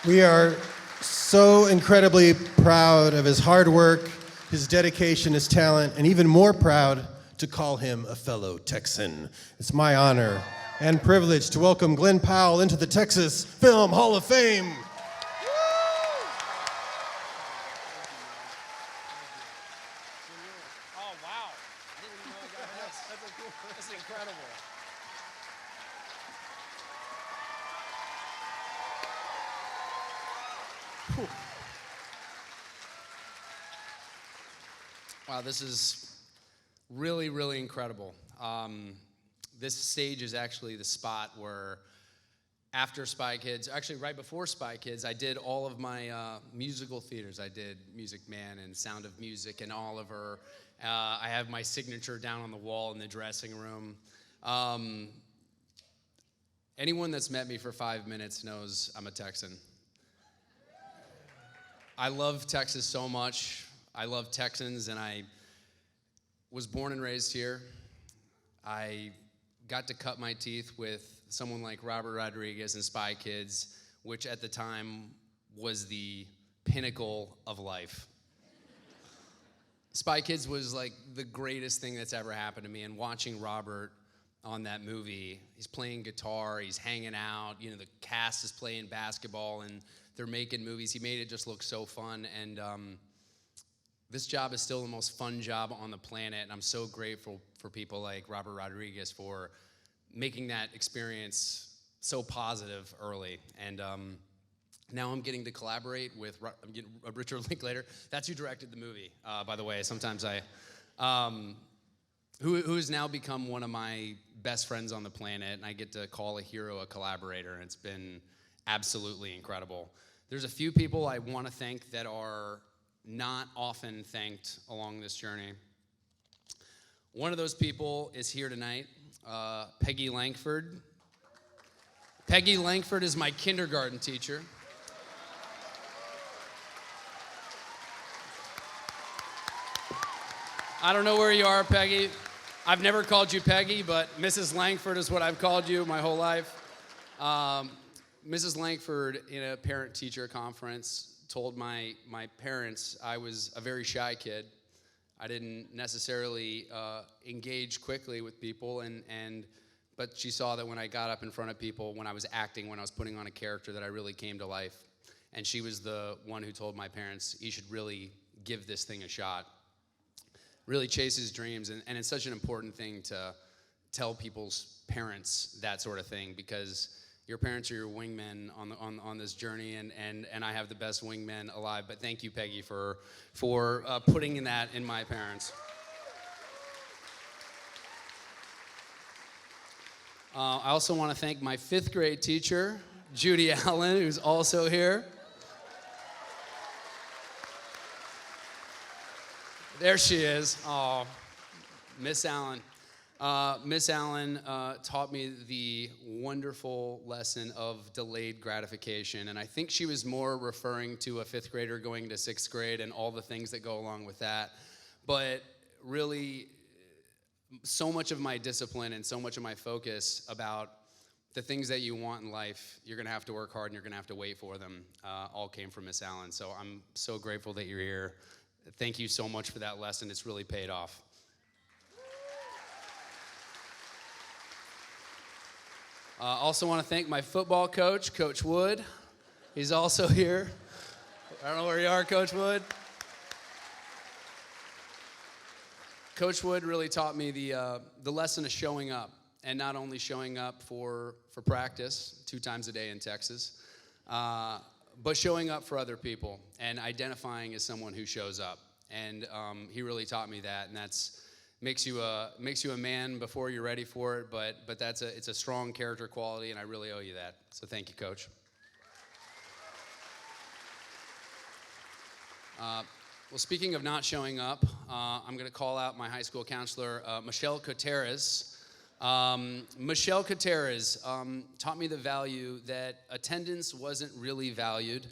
We are so incredibly proud of his hard work, his dedication, his talent, and even more proud to call him a fellow Texan. It's my honor and privilege to welcome Glen Powell into the Texas Film Hall of Fame. Oh, wow. I didn't even know I got this. That's incredible. Whew. Wow, this is really, really incredible. This stage is actually the spot where after Spy Kids, actually right before Spy Kids, I did all of my musical theaters. I did Music Man and Sound of Music and Oliver. I have my signature down on the wall in the dressing room. Anyone that's met me for 5 minutes knows I'm a Texan. I love Texas so much. I love Texans, and I was born and raised here. I got to cut my teeth with someone like Robert Rodriguez and Spy Kids, which at the time was the pinnacle of life. Spy Kids was like the greatest thing that's ever happened to me, and watching Robert on that movie, he's playing guitar, he's hanging out, you know, the cast is playing basketball, and they're making movies. He made it just look so fun, and this job is still the most fun job on the planet, and I'm so grateful for people like Robert Rodriguez for making that experience so positive early. And now I'm getting to collaborate with Richard Linklater. That's who directed the movie, by the way. Sometimes who has now become one of my best friends on the planet, and I get to call a hero a collaborator, and it's been absolutely incredible. There's a few people I want to thank that are not often thanked along this journey. One of those people is here tonight, Peggy Langford. Peggy Langford is my kindergarten teacher. I don't know where you are, Peggy. I've never called you Peggy, but Mrs. Langford is what I've called you my whole life. Mrs. Langford, in a parent-teacher conference, told my parents I was a very shy kid. I didn't necessarily engage quickly with people, but she saw that when I got up in front of people, when I was acting, when I was putting on a character, that I really came to life. And she was the one who told my parents, you should really give this thing a shot. Really chase his dreams, and it's such an important thing to tell people's parents that sort of thing, because your parents are your wingmen on this journey, and I have the best wingmen alive. But thank you, Peggy, for putting in that in my parents. I also want to thank my 5th grade teacher, Judy Allen, who's also here. There she is. Oh, Miss Allen. Miss Allen taught me the wonderful lesson of delayed gratification, and I think she was more referring to a 5th grader going to 6th grade and all the things that go along with that. But really, so much of my discipline and so much of my focus about the things that you want in life, you're going to have to work hard and you're going to have to wait for them, all came from Miss Allen. So I'm so grateful that you're here. Thank you so much for that lesson. It's really paid off. Also want to thank my football coach, Coach Wood. He's also here. I don't know where you are, Coach Wood. Coach Wood really taught me the lesson of showing up, and not only showing up for practice 2 times a day in Texas, but showing up for other people and identifying as someone who shows up. And he really taught me that, and that's makes you a man before you're ready for it. But it's a strong character quality, and I really owe you that. So thank you, Coach. Well, speaking of not showing up, I'm going to call out my high school counselor, Michelle Coteres. Michelle Coteres taught me the value that attendance wasn't really valued.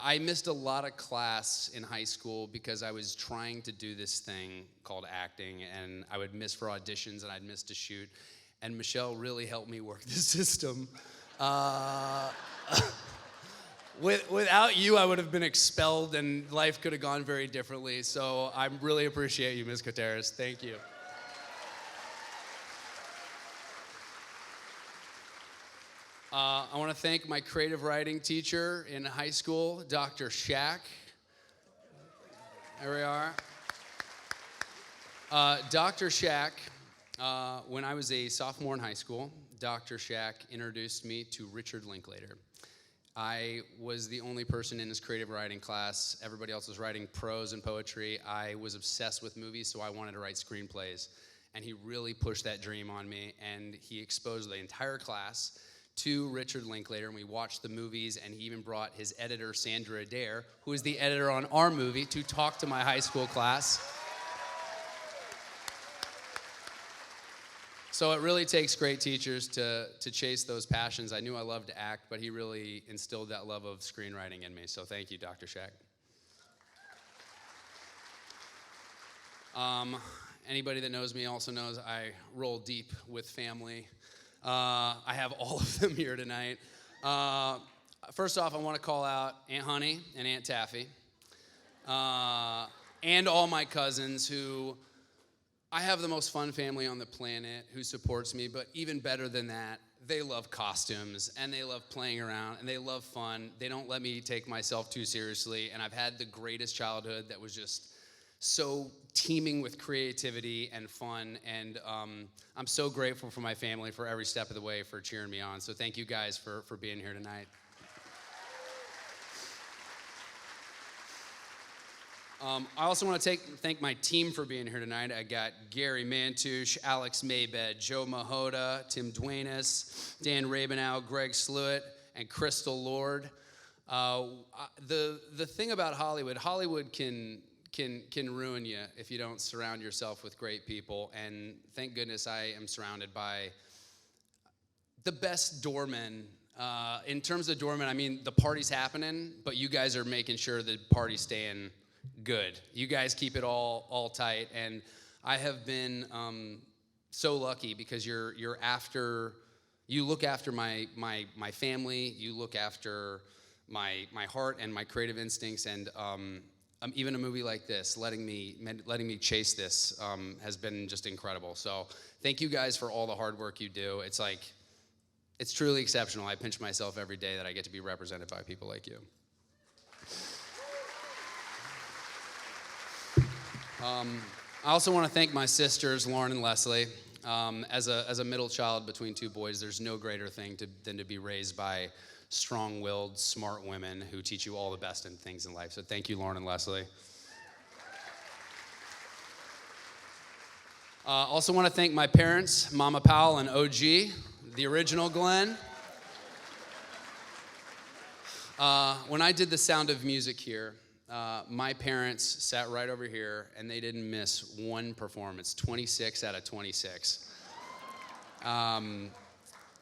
I missed a lot of class in high school because I was trying to do this thing called acting, and I would miss for auditions, and I'd miss to shoot. And Michelle really helped me work the system. Uh, without you, I would have been expelled and life could have gone very differently. So I really appreciate you, Ms. Gutierrez. Thank you. I want to thank my creative writing teacher in high school, Dr. Shack. There we are. Dr. Shack, when I was a sophomore in high school, Dr. Shack introduced me to Richard Linklater. I was the only person in his creative writing class. Everybody else was writing prose and poetry. I was obsessed with movies, so I wanted to write screenplays. And he really pushed that dream on me, and he exposed the entire class to Richard Linklater, and we watched the movies, and he even brought his editor, Sandra Adair, who is the editor on our movie, to talk to my high school class. So it really takes great teachers to chase those passions. I knew I loved to act, but he really instilled that love of screenwriting in me. So thank you, Dr. Shack. Anybody that knows me also knows I roll deep with family. I have all of them here tonight. First off, I want to call out Aunt Honey and Aunt Taffy, and all my cousins who, I have the most fun family on the planet who supports me, but even better than that, they love costumes, and they love playing around, and they love fun. They don't let me take myself too seriously, and I've had the greatest childhood that was just so teeming with creativity and fun, and I'm so grateful for my family for every step of the way for cheering me on. So thank you guys for being here tonight. I also want to thank my team for being here tonight. I got Gary Mantouche, Alex Maybed, Joe Mahota, Tim Duenas, Dan Rabinow, Greg Sluitt, and Crystal Lord. The thing about Hollywood can ruin you if you don't surround yourself with great people. And thank goodness I am surrounded by the best doormen. In terms of doormen, I mean, the party's happening, but you guys are making sure the party's staying good. You guys keep it all tight, and I have been so lucky because you look after my family, you look after my heart and my creative instincts, and even a movie like this, letting me chase this has been just incredible. So thank you guys for all the hard work you do. It's truly exceptional. I pinch myself every day that I get to be represented by people like you. I also want to thank my sisters, Lauren and Leslie. As a middle child between two boys, there's no greater thing than to be raised by strong-willed, smart women who teach you all the best in things in life. So thank you, Lauren and Leslie. Also want to thank my parents, Mama Powell and OG, the original Glenn. When I did The Sound of Music here, my parents sat right over here, and they didn't miss one performance, 26 out of 26.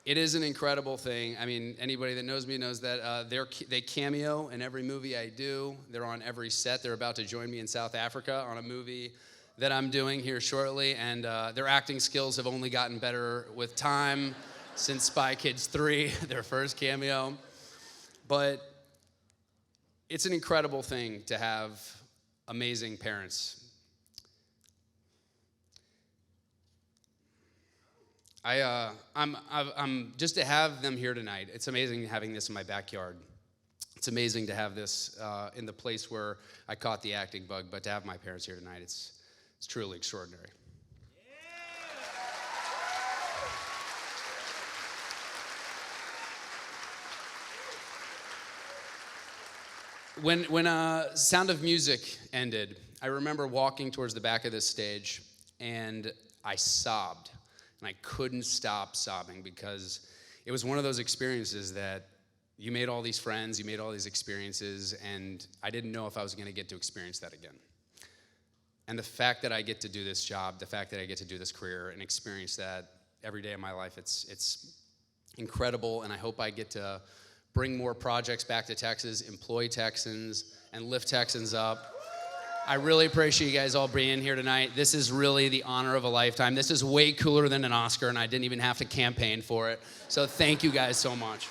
It is an incredible thing. I mean, anybody that knows me knows that they cameo in every movie I do. They're on every set. They're about to join me in South Africa on a movie that I'm doing here shortly, and their acting skills have only gotten better with time since Spy Kids 3, their first cameo. But it's an incredible thing to have amazing parents. I'm just to have them here tonight. It's amazing having this in my backyard. It's amazing to have this in the place where I caught the acting bug, but to have my parents here tonight, it's truly extraordinary. When Sound of Music ended, I remember walking towards the back of this stage, and I sobbed, and I couldn't stop sobbing because it was one of those experiences that you made all these friends, you made all these experiences, and I didn't know if I was going to get to experience that again. And the fact that I get to do this job, the fact that I get to do this career and experience that every day of my life, it's incredible, and I hope I get to bring more projects back to Texas, employ Texans, and lift Texans up. I really appreciate you guys all being here tonight. This is really the honor of a lifetime. This is way cooler than an Oscar, and I didn't even have to campaign for it. So thank you guys so much.